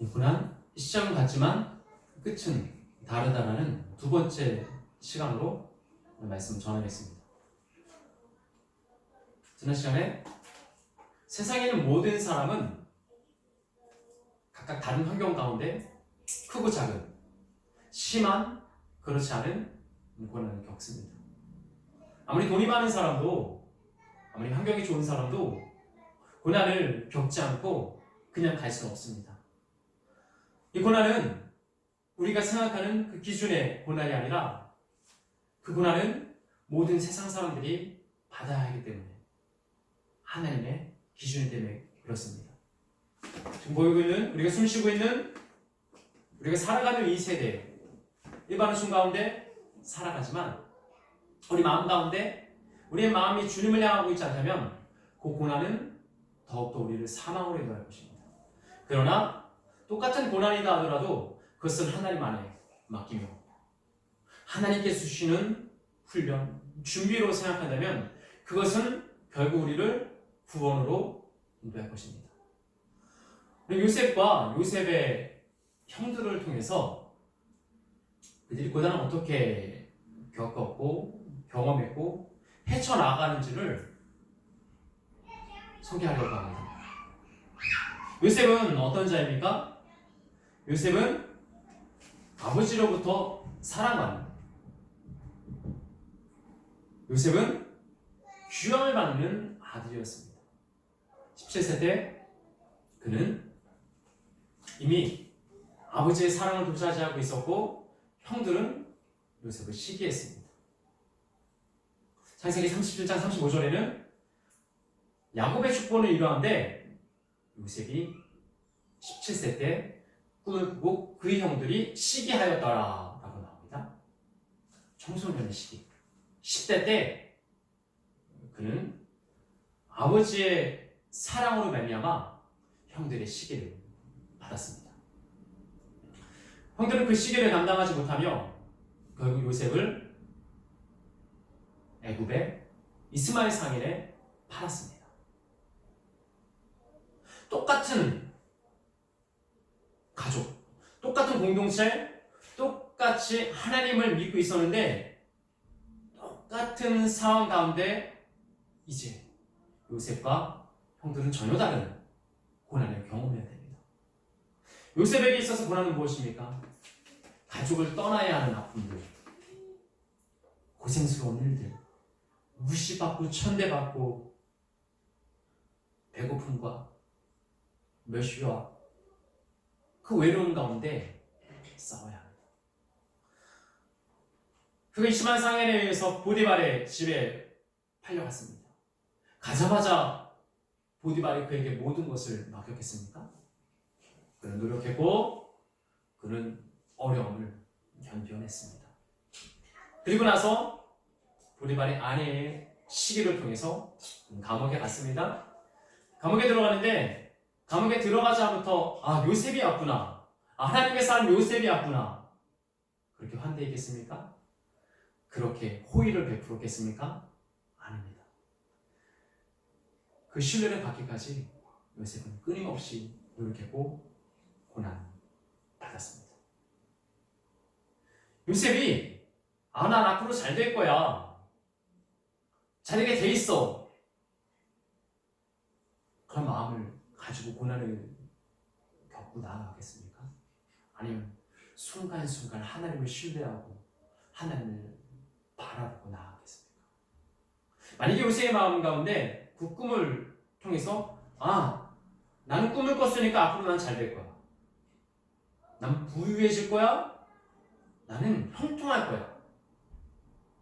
고난 시작은 같지만 끝은 다르다라는 두 번째 시간으로 말씀을 전하겠습니다. 지난 시간에 세상에 있는 모든 사람은 각각 다른 환경 가운데 크고 작은, 심한, 그렇지 않은 고난을 겪습니다. 아무리 돈이 많은 사람도, 아무리 환경이 좋은 사람도 고난을 겪지 않고 그냥 갈 수는 없습니다. 이 고난은 우리가 생각하는 그 기준의 고난이 아니라 그 고난은 모든 세상 사람들이 받아야 하기 때문에, 하나님의 기준 때문에 그렇습니다. 지금 보이고 있는, 우리가 숨쉬고 있는, 우리가 살아가는 이 세대, 일반의 순 가운데 살아가지만 우리 마음 가운데 우리의 마음이 주님을 향하고 있지 않다면 그 고난은 더욱더 우리를 사망으로 인도할 것입니다. 그러나 똑같은 고난이다 하더라도 그것은 하나님 안에 맡기며 하나님께 주시는 훈련, 준비로 생각한다면 그것은 결국 우리를 구원으로 인도할 것입니다. 요셉과 요셉의 형들을 통해서 그들이 고난을 어떻게 겪었고 경험했고 헤쳐나가는지를 소개하려고 합니다. 요셉은 어떤 자입니까? 요셉은 아버지로부터 사랑받는, 요셉은 귀함을 받는 아들이었습니다. 17세 때 그는 이미 아버지의 사랑을 독차지하고 있었고 형들은 요셉을 시기했습니다. 창세기 37장 35절에는 야곱의 축복을 이루었는데 요셉이 17세 때 꿈을 꾸고 그의 형들이 시기하였더라 라고 나옵니다. 청소년의 시기. 10대 때 그는 아버지의 사랑으로 말미암아 형들의 시기를 받았습니다. 형들은 그 시기를 감당하지 못하며 결국 요셉을 애굽의 이스마엘 상인에 팔았습니다. 똑같은 가족, 똑같은 공동체, 똑같이 하나님을 믿고 있었는데 똑같은 상황 가운데 이제 요셉과 형들은 전혀 다른 고난을 경험해야 됩니다. 요셉에게 있어서 고난은 무엇입니까? 가족을 떠나야 하는 아픔들, 고생스러운 일들, 무시받고 천대받고 배고픔과 멸시와 그 외로움 가운데 싸워야 합니다. 그가 이스마엘 상인에 의해서 보디발의 집에 팔려갔습니다. 가자마자 보디발이 그에게 모든 것을 맡겼겠습니까? 그는 노력했고 그는 어려움을 견뎌냈습니다. 그리고 나서 보디발의 아내의 시기를 통해서 감옥에 갔습니다. 감옥에 들어가는데 감옥에 들어가자부터 요셉이 왔구나, 하나님의 사람 요셉이 왔구나, 그렇게 환대했겠습니까? 그렇게 호의를 베풀었겠습니까? 아닙니다. 그 신뢰를 받기까지 요셉은 끊임없이 노력했고 고난 받았습니다. 요셉이 난 앞으로 잘 될 거야, 잘 되게 돼 있어, 그런 마음을 가지고 고난을 겪고 나아가겠습니까? 아니면 순간순간 하나님을 신뢰하고 하나님을 바라보고 나아가겠습니까? 만약에 요셉의 마음 가운데 그 꿈을 통해서 나는 꿈을 꿨으니까 앞으로 난 잘 될 거야, 난 부유해질 거야, 나는 형통할 거야,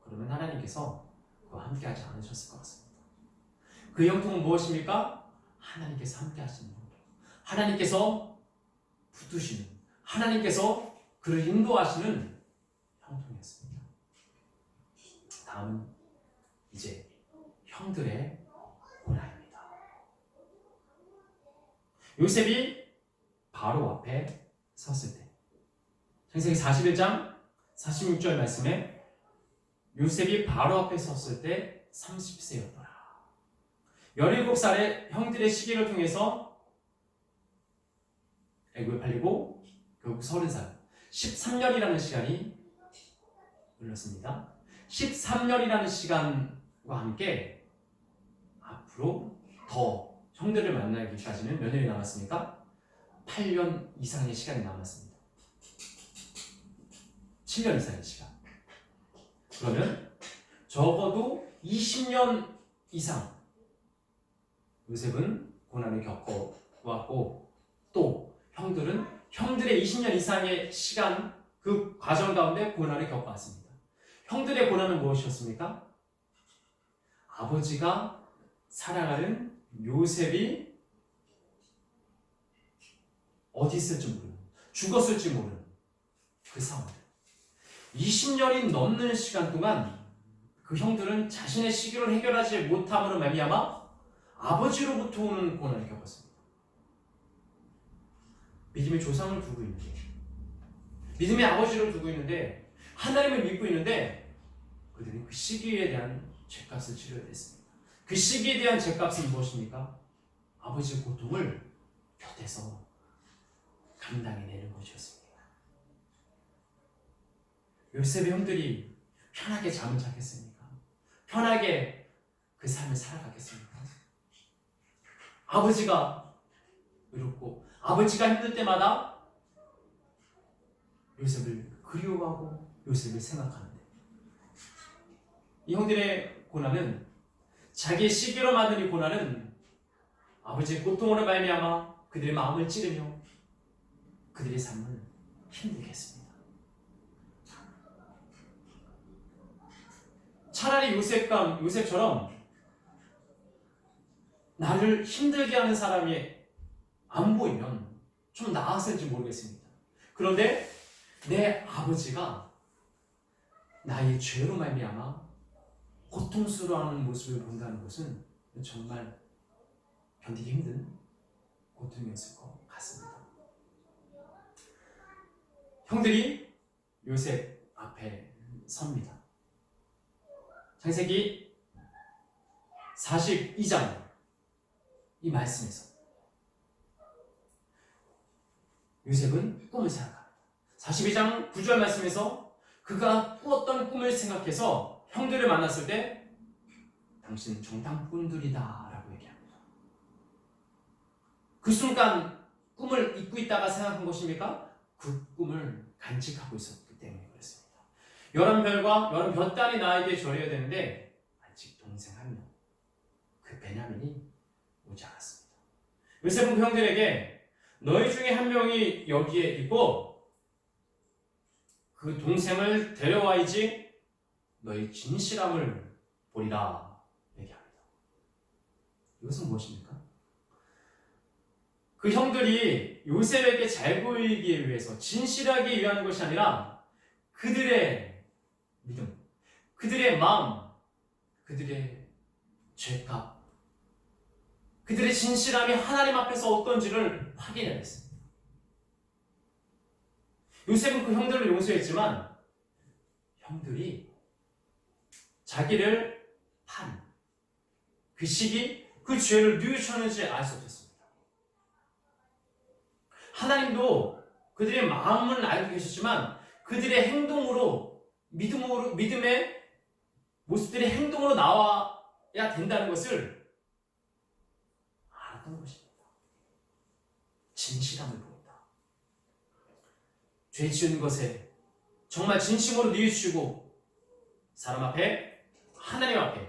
그러면 하나님께서 그와 함께하지 않으셨을 것 같습니다. 그 형통은 무엇입니까? 하나님께서 함께하시는 것, 하나님께서 붙드시는, 하나님께서 그를 인도하시는 형통이었습니다. 다음은 이제 형들의 고난입니다. 요셉이 바로 앞에 섰을 때, 창세기 41장 46절 말씀에 요셉이 바로 앞에 섰을 때 30세였더라. 17살의 형들의 시기를 통해서 애굽에 팔리고 결국 30살 13년이라는 시간이 흘렀습니다. 13년이라는 시간과 함께 앞으로 더 형들을 만나기까지는 몇 년이 남았습니까? 8년 이상의 시간이 남았습니다. 7년 이상의 시간. 그러면 적어도 20년 이상 요셉은 고난을 겪어왔고 또 형들은 형들의 20년 이상의 시간 그 과정 가운데 고난을 겪어왔습니다. 형들의 고난은 무엇이었습니까? 아버지가 사랑하는 요셉이 어디 있을지 모르는, 죽었을지 모르는 그 상황. 20년이 넘는 시간 동안 그 형들은 자신의 시기를 해결하지 못함으로 말미암아 아버지로부터 오는 고난을 겪었습니다. 믿음의 조상을 두고 있는데, 믿음의 아버지를 두고 있는데, 하나님을 믿고 있는데 그들은 그 시기에 대한 죗값을 치러야 됐습니다. 그 시기에 대한 죗값은 무엇입니까? 아버지의 고통을 곁에서 감당해내는 것이었습니다. 요셉의 형들이 편하게 잠을 자겠습니까? 편하게 그 삶을 살아가겠습니까? 아버지가 외롭고 아버지가 힘들 때마다 요셉을 그리워하고 요셉을 생각하는데 이 형들의 고난은 자기의 시기로 만든 이 고난은 아버지의 고통으로 말미암아 그들의 마음을 찌르며 그들의 삶을 힘들게 했습니다. 차라리 요셉처럼 나를 힘들게 하는 사람이 안 보이면 좀 나았을지 모르겠습니다. 그런데 내 아버지가 나의 죄로 말미암아 고통스러워하는 모습을 본다는 것은 정말 견디기 힘든 고통이었을 것 같습니다. 형들이 요셉 앞에 섭니다. 창세기 42장 이 말씀에서 요셉은 꿈을 생각합니다. 42장 9절 말씀에서 그가 꾸었던 꿈을 생각해서 형들을 만났을 때 당신은 정탐꾼들이다 라고 얘기합니다. 그 순간 꿈을 잊고 있다가 생각한 것입니까? 그 꿈을 간직하고 있었기 때문에 그렇습니다. 11별과 11볕단이 나에게 절해야 되는데 아직 동생 한 명, 그 베냐민이 오지 않았습니다. 요셉은 그 형들에게 너희 중에 한 명이 여기에 있고 그 동생을 데려와야지 너희 진실함을 보리라 얘기합니다. 이것은 무엇입니까? 그 형들이 요셉에게 잘 보이기 위해서 진실하기 위한 것이 아니라 그들의 믿음, 그들의 마음, 그들의 죄값, 그들의 진실함이 하나님 앞에서 어떤지를 확인해야 했습니다. 요셉은 그 형들을 용서했지만 형들이 자기를 판 그 시기, 그 죄를 뉘우쳤는지 알 수 없었습니다. 하나님도 그들의 마음은 알고 계셨지만 그들의 행동으로 믿음의 모습들이 행동으로 나와야 된다는 것을 알았던 것입니다. 진실함을 보인다. 죄 지은 것에 정말 진심으로 뉘우치고 사람 앞에 하나님 앞에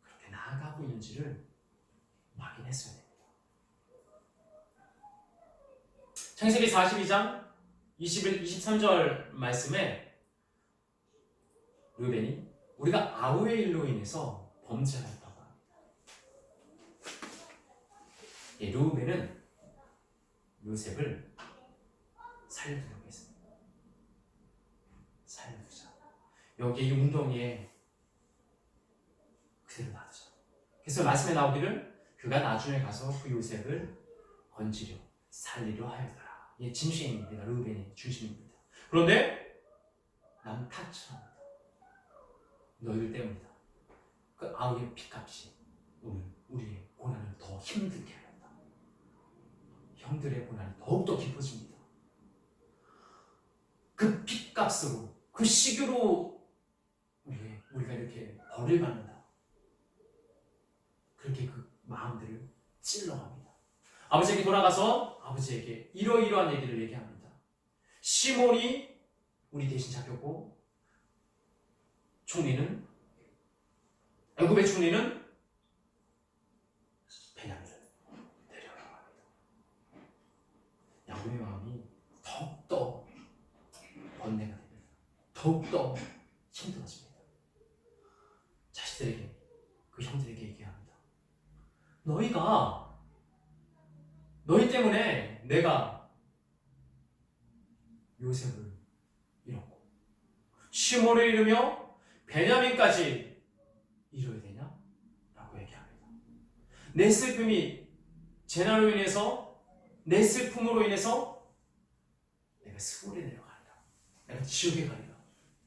그렇게 나아가고 있는지를 확인했어야 됩니다. 창세기 42장 21, 23절 말씀에 르벤이 우리가 아우의 일로 인해서 범죄를 했다고 합니다. 르벤은 요셉을 살려두려고 했습니다. 살려두자. 여기 이 웅덩이에 그대로 놔두자. 그래서 말씀에 나오기를 그가 나중에 가서 그 요셉을 건지려 살리려 하였더라. 이게 진심입니다. 르벤의 중심입니다. 그런데 나는 타치합니다. 너희들 때문이다. 그 아우의 피값이 오늘 우리의 고난을 더 힘들게 하였다. 형들의 고난이 더욱더 깊어집니다. 그 핏값으로, 그 시기로 우리가 이렇게 벌을 받는다. 그렇게 그 마음들을 찔러갑니다. 아버지에게 돌아가서 아버지에게 이러이러한 얘기를 얘기합니다. 시몬이 우리 대신 잡혔고, 총리는, 애굽의 총리는 베냐민을 데려가고 합니다. 야곱의 마음이 더욱더 번뇌가 됩니다. 더욱더 힘들어집니다. 자식들에게, 그 형들에게 얘기합니다. 너희 때문에 내가 요셉을 잃었고 시몬을 잃으며 베냐민까지 잃어야 되냐? 라고 얘기합니다. 내 슬픔이 재난으로 인해서, 내 슬픔으로 인해서 내가 스올에 내려간다. 내가 지옥에 가리라.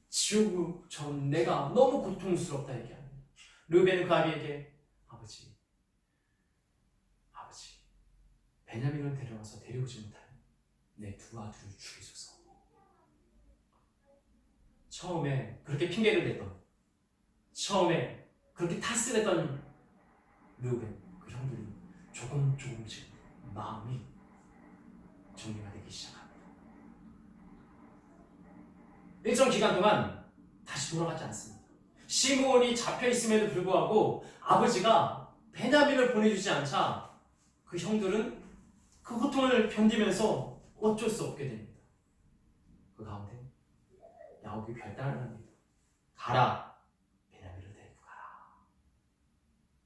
지옥처럼 내가 너무 고통스럽다 얘기합니다. 르벤은 그 아비에게 아버지, 베냐민을 데려와서 데려오지 못한 내 두 아들을 죽이소서. 처음에 그렇게 핑계를 댔던, 처음에 그렇게 탓을 했던 르벤, 그 형들이 조금씩 마음이 정리가 되기 시작합니다. 일정 기간 동안 다시 돌아가지 않습니다. 시므온이 잡혀있음에도 불구하고 아버지가 베냐민을 보내주지 않자 그 형들은 그 고통을 견디면서 어쩔 수 없게 됩니다. 그 가운데 야곱이 결단을 합니다. 가라, 베냐민을 데리고 가라.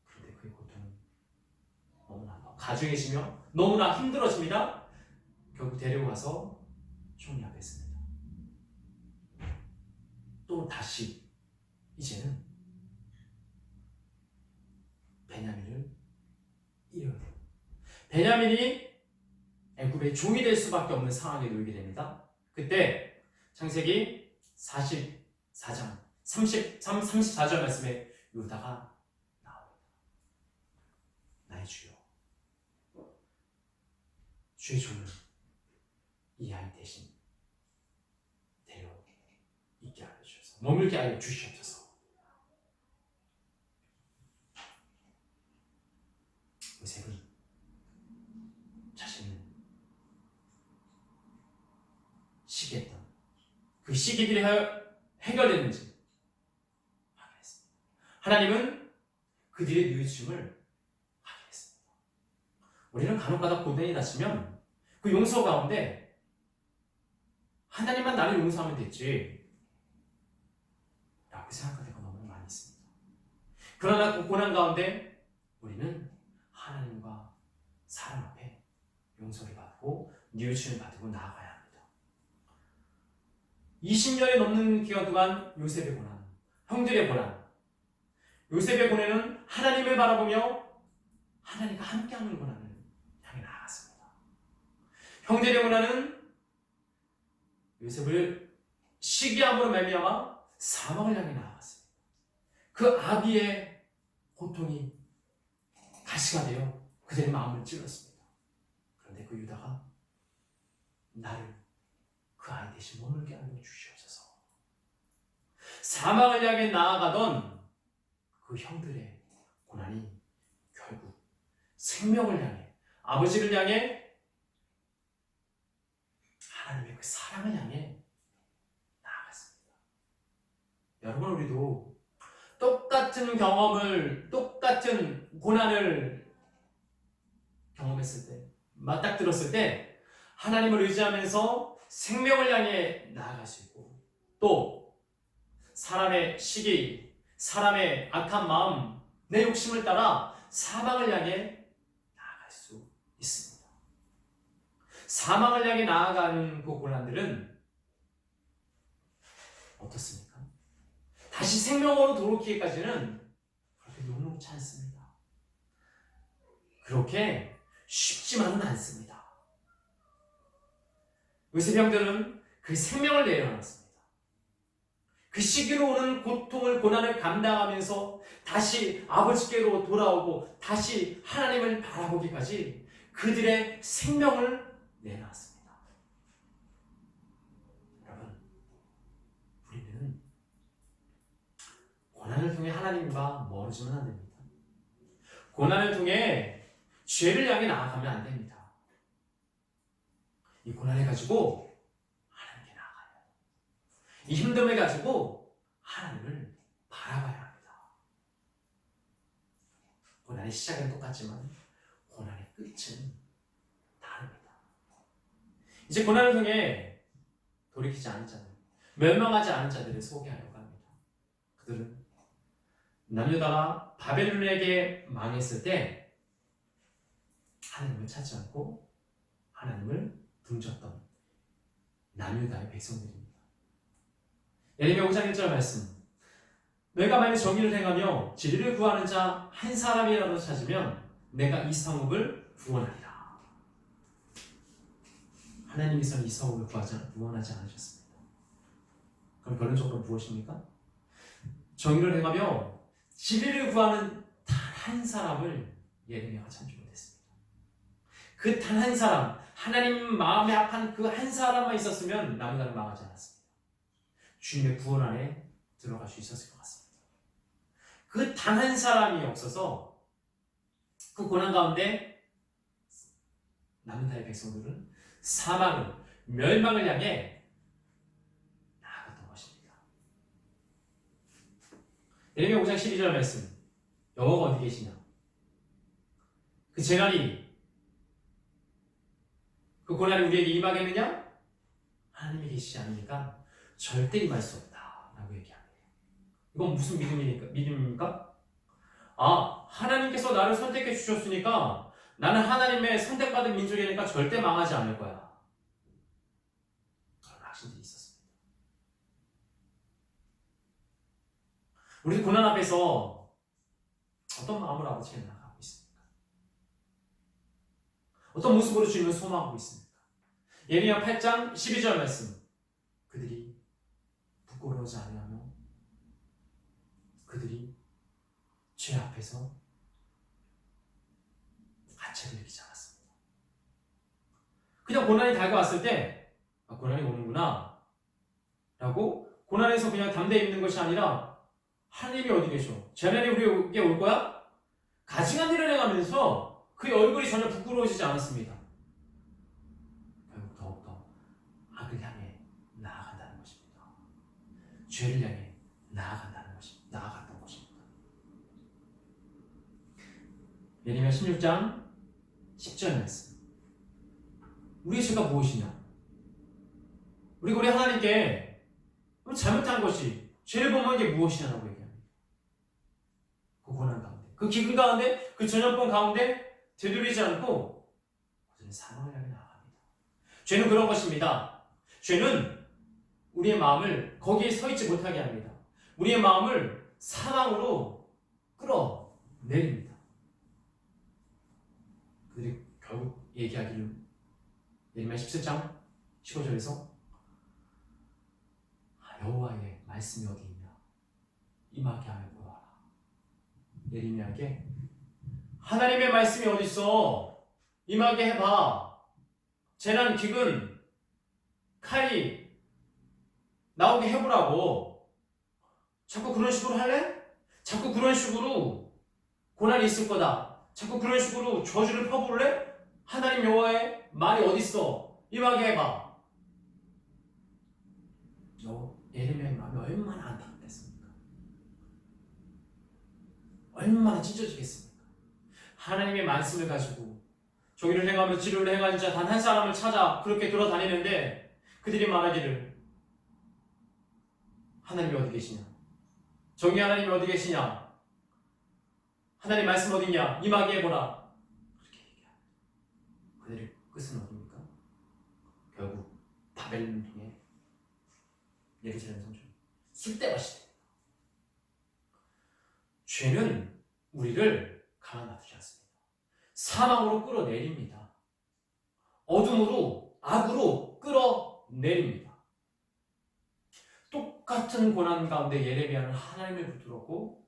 그런데 그의 고통은 너무나 가중해지며 너무나 힘들어집니다. 결국 데리고 가서 총리 앞에 씁니다. 또 다시 이제는 베냐민을 잃어야 됩니다. 베냐민이 애굽의 종이 될 수밖에 없는 상황에 놓이게 됩니다. 그때 창세기 44장 34절 말씀에 유다가 나옵니다. 나의 주여, 주의 종을 이 아이 대신 데려있게 하여 주셔서, 머물게 하여 주시옵소서. 요셉은 자신을 시기했던 그 시기들이 해결됐는지 확인했습니다. 하나님은 그들의 뉘우침을 확인했습니다. 우리는 간혹가다 고난이 닥치면 그 용서 가운데 하나님만 나를 용서하면 됐지 라고 생각할 때가 너무 많이 있습니다. 그러나 그 고난 가운데 우리는 하나님과 사람 앞에 용서를 받고 뉘우침을 받고 나아가야 합니다. 20년이 넘는 기간 동안 요셉의 고난, 형들의 고난, 요셉의 고난은 하나님을 바라보며 하나님과 함께하는 고난을 향해 나아갔습니다. 형들의 고난은 요셉을 시기함으로 말미암아 사망을 향해 나아갔습니다. 그 아비의 고통이 가시가 되어 그들의 마음을 찔렀습니다. 그런데 그 유다가 나를 그 아이 대신 머물게 하여 주시옵소서. 사망을 향해 나아가던 그 형들의 고난이 결국 생명을 향해, 아버지를 향해, 하나님의 그 사랑을 향해 나아갔습니다. 여러분, 우리도 똑같은 경험을, 똑같은 고난을 경험했을 때, 맞닥뜨렸을 때 하나님을 의지하면서 생명을 향해 나아갈 수 있고, 또 사람의 시기, 사람의 악한 마음, 내 욕심을 따라 사망을 향해 나아갈 수 있습니다. 사망을 향해 나아가는 그 고난들은 어떻습니까? 다시 생명으로 돌아오기까지는 그렇게 녹록지 않습니다. 그렇게 쉽지만은 않습니다. 요셉 형들은 그 생명을 내려놨습니다. 그 시기로 오는 고통을, 고난을 감당하면서 다시 아버지께로 돌아오고 다시 하나님을 바라보기까지 그들의 생명을 내놨습니다. 여러분, 우리는 고난을 통해 하나님과 멀어지면 안 됩니다. 고난을 통해 죄를 향해 나아가면 안 됩니다. 이 고난을 가지고 하나님께 나아가야 해요. 이 힘듦을 가지고 하나님을 바라봐야 합니다. 고난의 시작은 똑같지만 고난의 끝은 다릅니다. 이제 고난을 통해 돌이키지 않은 자들, 멸망하지 않은 자들을 소개하려고 합니다. 그들은 남유다가 바벨론에게 망했을 때 하나님을 찾지 않고 하나님을 등졌던 남유다의 백성들입니다. 예레미야 5장 1절 말씀, 너희가 만일 정의를 행하며 진리를 구하는 자 한 사람이라도 찾으면 내가 이 성읍을 구원하리라. 하나님께서는 이 성읍을 구원하지 않으셨습니다. 그럼 결론적으로 무엇입니까? 정의를 행하며 진리를 구하는 단 한 사람을 예레미야가 찾지 못했습니다. 그 단 한 사람, 하나님 마음에 합한 그 한 사람만 있었으면 남유다는 망하지 않았습니다. 주님의 구원 안에 들어갈 수 있었을 것 같습니다. 그 단 한 사람이 없어서 그 고난 가운데 남유다의 백성들은 사망을, 멸망을 향해 나아갔던 것입니다. 예레미야 5장 12절 말씀, 여호와가 어디 계시냐? 그 재난이, 그 고난이 우리에게 임하겠느냐? 하나님이 계시지 않으니까 절대 임할 수 없다 라고 얘기합니다. 이건 무슨 믿음입니까? 아, 하나님께서 나를 선택해 주셨으니까 나는 하나님의 선택받은 민족이니까 절대 망하지 않을 거야. 그런 확신들이 있었습니다. 우리 고난 앞에서 어떤 마음으로 아버지께 나아가고 있습니까? 어떤 모습으로 주님을 소망하고 있습니까? 예레미야 8장 12절 말씀, 그들이 부끄러워하지 아니하며 그들이 죄 앞에서 가책을 느끼지 않았습니다. 그냥 고난이 다가왔을 때 고난이 오는구나 라고 고난에서 그냥 담대히 있는 것이 아니라 하나님이 어디 계셔? 재난이 우리에게 올 거야? 가증한 일을 행하면서 그의 얼굴이 전혀 부끄러워지지 않았습니다. 결국 더욱더 악을 향해 나아간다는 것입니다. 죄를 향해 나아갔던 것입니다. 예레미야 16장 10절 말씀, 우리의 죄가 무엇이냐? 우리 하나님께 잘못한 것이, 죄를 범한 게 무엇이냐라고 얘기합니다. 그 고난 가운데, 그 기근 가운데, 그 전염병 가운데 되돌리지 않고 그들은 사망을 향해 나아갑니다. 죄는 그런 것입니다. 죄는 우리의 마음을 거기에 서 있지 못하게 합니다. 우리의 마음을 사망으로 끌어내립니다. 그들이 결국 얘기하기를, 예레미야 17장 15절에서 여호와의 말씀이 어디 있냐? 임하게 하여 보아라. 예레미야에게 하나님의 말씀이 어디 있어? 임하게 해봐. 재난, 기근, 칼이 나오게 해보라고. 자꾸 그런 식으로 할래? 자꾸 그런 식으로 고난이 있을 거다. 자꾸 그런 식으로 저주를 퍼부을래? 하나님 여호와의 말이 어디 있어? 임하게 해봐. 예레미야의 마음이 얼마나 안타깝겠습니까? 얼마나 찢어지겠습니까? 하나님의 말씀을 가지고 정의를 행하며 진리를 행하는 자 단 한 사람을 찾아 그렇게 돌아다니는데 그들이 말하기를, 하나님이 어디 계시냐? 정의 하나님이 어디 계시냐? 하나님 말씀 어디냐? 임하게 해보라. 그렇게 얘기합니다. 그들의 끝은 어디입니까? 결국 바벨론을 통해 예루살렘 성전 쑥대밭이 됩니다. 죄는 우리를 가만 놔두지 않습니다. 사망으로 끌어내립니다. 어둠으로, 악으로 끌어내립니다. 똑같은 고난 가운데 예레미야는 하나님을 붙들었고,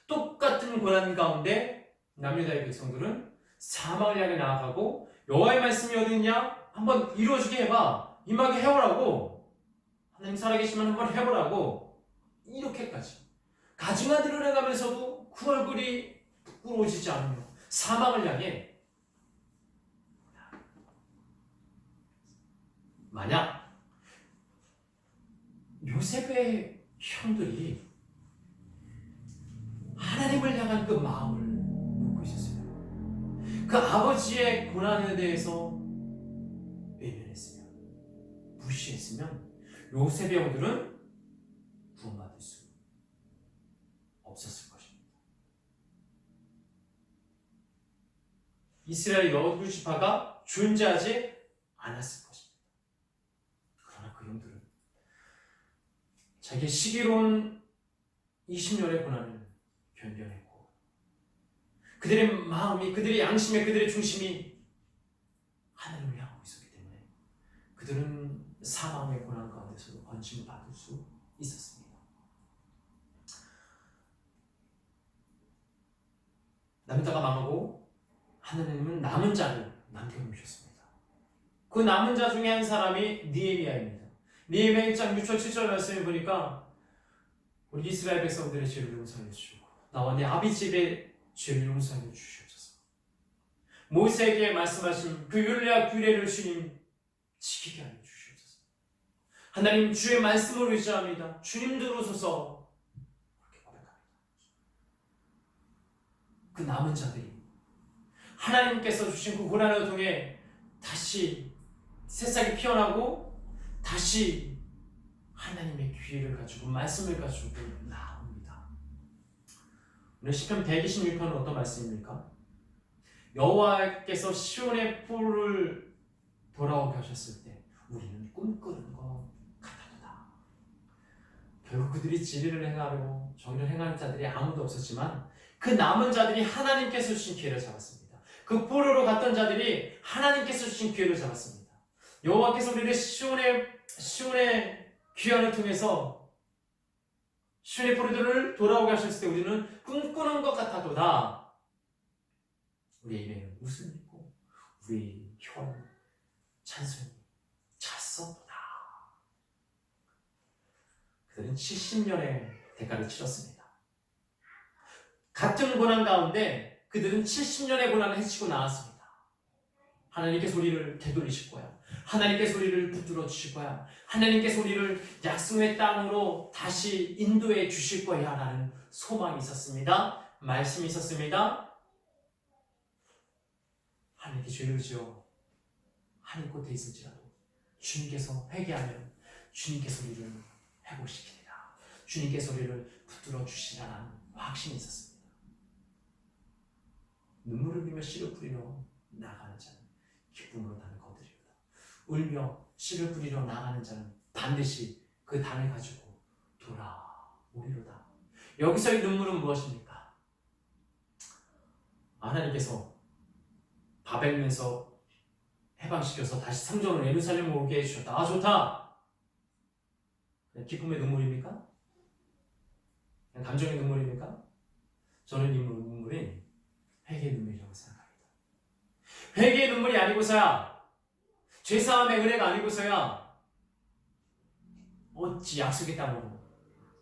똑같은 고난 가운데 남유다의 백성들은 사망을 향해 나아가고 여호와의 말씀이 어디 있냐? 한번 이루어지게 해봐. 임하게 해보라고. 하나님 살아계시면 한번 해보라고. 이렇게까지. 가증아들을 해가면서도 그 얼굴이 부끄러워지지 않으며 사망을 향해 만약 요셉의 형들이 하나님을 향한 그 마음을 묻고 있었으면, 그 아버지의 고난에 대해서 외면했으면, 무시했으면 요셉의 형들은 구원받을 수 없었을 것입니다. 이스라엘 12지파가 존재하지 않았을 것입니다. 그러나 그 형들은 자기의 시기로운 20년의 고난을 견뎌냈고, 그들의 마음이, 그들의 양심에, 그들의 중심이 하나님을 향하고 있었기 때문에 그들은 사망의 고난 가운데서도 건짐을 받을 수 있었습니다. 남자가 망하고 하나님은 남은 자를 남겨놓으셨습니다. 그 남은 자 중에 한 사람이 느헤미야입니다. 느헤미야 1장 6절 7절 말씀을 보니까 우리 이스라엘 백성들의 죄를 용서해 주시고 나와 내 아비집의 죄를 용서해 주시옵소서. 모세에게 말씀하신 그 율례와 규례를 주님 지키게 하여 주시옵소서. 하나님, 주의 말씀을 의지합니다. 주님 들어서서 그렇게 고백합니다. 그 남은 자들이 하나님께서 주신 그 고난을 통해 다시 새싹이 피어나고 다시 하나님의 귀를 가지고 말씀을 가지고 나옵니다. 오늘 시편 126편은 어떤 말씀입니까? 여호와께서 시온의 뿔을 돌아오게 하셨을 때 우리는 꿈꾸는 것 같았다. 결국 그들이 진리를 행하려고 정의를 행하는 자들이 아무도 없었지만 그 남은 자들이 하나님께서 주신 기회를 잡았습니다. 그 뿔으로 갔던 자들이 하나님께서 주신 기회를 잡았습니다. 여호와께서 우리를 시온의 귀환을 통해서 시온의 뿔들을 돌아오게 하셨을 때 우리는 꿈꾸는 것 같아도다. 우리의 입에는 웃음이 있고 우리의 혀는 찬송이 찼었도다. 그들은 70년의 대가를 치렀습니다. 같은 고난 가운데 그들은 70년의 고난을 헤치고 나왔습니다. 하나님께서 우리를 되돌리실 거야. 하나님께서 우리를 붙들어 주실 거야. 하나님께서 우리를 약속의 땅으로 다시 인도해 주실 거야 라는 소망이 있었습니다. 말씀이 있었습니다. 하나님께 죄를 지어 하늘 곳에 있을지라도 주님께서 회개하면 주님께서 우리를 회복시키리라. 주님께서 우리를 붙들어 주시라는 확신이 있었습니다. 눈물을 흘리며 씨를 뿌리러 나가는 자는 기쁨으로 단을 거두리로다. 울며 씨를 뿌리러 나가는 자는 반드시 그 단을 가지고 돌아오리로다. 여기서의 눈물은 무엇입니까? 하나님께서 바벨론에서 해방시켜서 다시 성전으로 예루살렘으로 오게 해주셨다. 아, 좋다. 기쁨의 눈물입니까? 감정의 눈물입니까? 저는 이 눈물이 회개의 눈물이라고 생각합니다. 회개의 눈물이 아니고서야, 죄사함의 은혜가 아니고서야 어찌 약속의 땅으로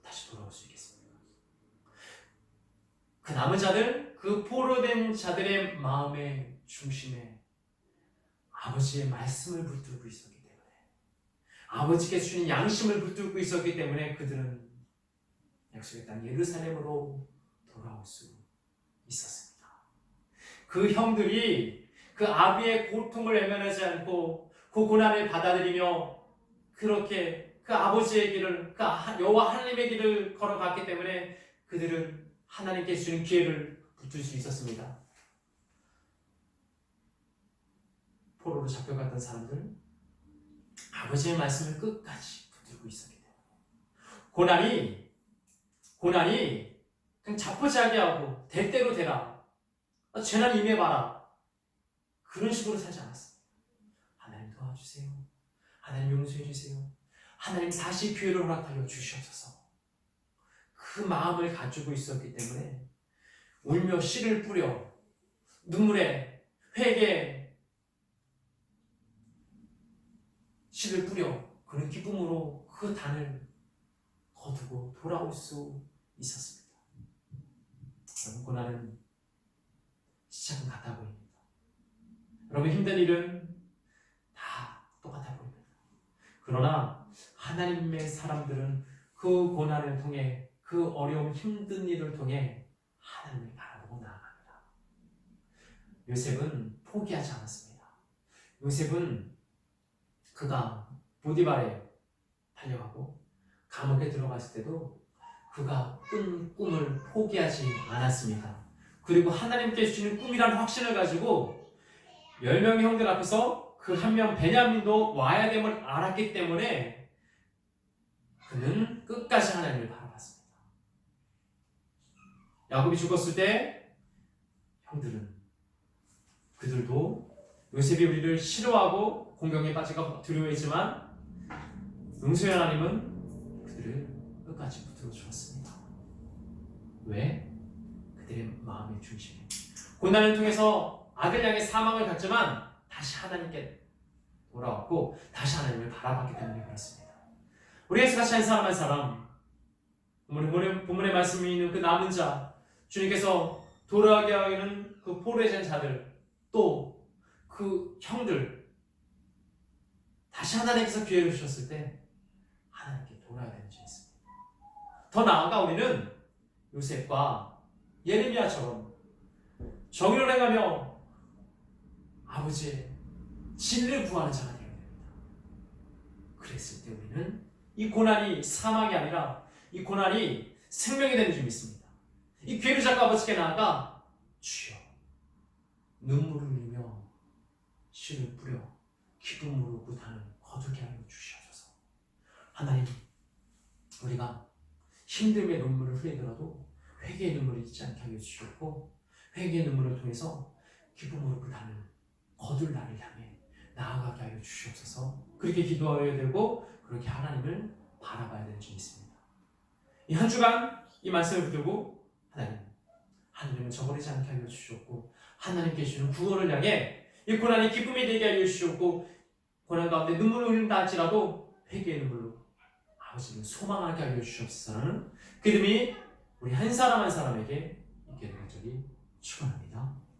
다시 돌아올 수 있겠습니까? 그 남은 자들, 그 포로된 자들의 마음의 중심에 아버지의 말씀을 붙들고 있었기 때문에, 아버지께서 주신 양심을 붙들고 있었기 때문에 그들은 약속의 땅 예루살렘으로 돌아올 수 있었습니다. 그 형들이 그 아비의 고통을 외면하지 않고 그 고난을 받아들이며 그렇게 그 아버지의 길을, 그 여호와 하나님의 길을 걸어갔기 때문에 그들은 하나님께 주신 기회를 붙들 수 있었습니다. 포로로 잡혀갔던 사람들, 아버지의 말씀을 끝까지 붙들고 있었기 때문에 고난이 그냥 자포자기 하고 대대로 되라, 죄난 임해봐라, 그런 식으로 살지 않았습니다. 하나님 도와주세요. 하나님 용서해주세요. 하나님 다시 기회를 허락하여 주시옵소서. 그 마음을 가지고 있었기 때문에 울며 씨를 뿌려 눈물에 회개, 씨를 뿌려 그는 기쁨으로 그 단을 거두고 돌아올 수 있었습니다. 여러분, 고난은 시작은 같아 보입니다. 여러분, 힘든 일은 다 똑같아 보입니다. 그러나 하나님의 사람들은 그 고난을 통해, 그 어려움 힘든 일을 통해 하나님을 바라보고 나아갑니다. 요셉은 포기하지 않았습니다. 요셉은 그가 보디발에 달려가고 감옥에 들어갔을 때도 그가 꾼 꿈을 포기하지 않았습니다. 그리고 하나님께 주시는 꿈이라는 확신을 가지고 10명의 형들 앞에서 그 한 명 베냐민도 와야 됨을 알았기 때문에 그는 끝까지 하나님을 바라봤습니다. 야곱이 죽었을 때 형들은 그들도 요셉이 우리를 싫어하고 공경에 빠지고 두려워했지만 용서의 하나님은 그들을 끝까지 붙들어 주었습니다. 왜? 그들의 마음의 중심에 고난을 통해서 아들 양의 사망을 갖지만 다시 하나님께 돌아왔고 다시 하나님을 바라봤기 때문에 그렇습니다. 우리가 같이 한 사람 한 사람 본문의 말씀이 있는 그 남은 자 주님께서 돌아가게 하는 그 포로된 자들 또 그 형들 다시 하나님께서 기회를 주셨을 때 하나님께 돌아야 되는 줄 있습니다. 더 나아가 우리는 요셉과 예레미야처럼 정의를 행하며 아버지의 진리를 구하는 자가 되어야 됩니다. 그랬을 때 우리는 이 고난이 사망이 아니라 이 고난이 생명이 되는 줄 믿습니다. 이 기회를 잡고 아버지께 나아가 주여 눈물을 흘리며 씨를 뿌려 기쁨으로 그 단을 거두게 하여 주시옵소서. 하나님, 우리가 힘듦의 눈물을 흘리더라도 회개의 눈물을 잊지 않게 하여 주시옵고 회개의 눈물을 통해서 기쁨으로 그 단을 거둘 날을 향해 나아가게 하여 주시옵소서. 그렇게 기도하여야 되고 그렇게 하나님을 바라봐야 되는 줄 믿습니다. 이 한 주간 이 말씀을 붙들고 하나님을 저버리지 않게 하여 주시옵고 하나님께 주시는 구원을 향해 이 고난이 기쁨이 되게 하여 주시옵고 고난 가운데 눈물을 흘린다 할지라도 회개의 눈물로 아버지를 소망하게 하여 주시옵소서라는 그 믿음이 우리 한 사람 한 사람에게 있게 되기를 축원합니다.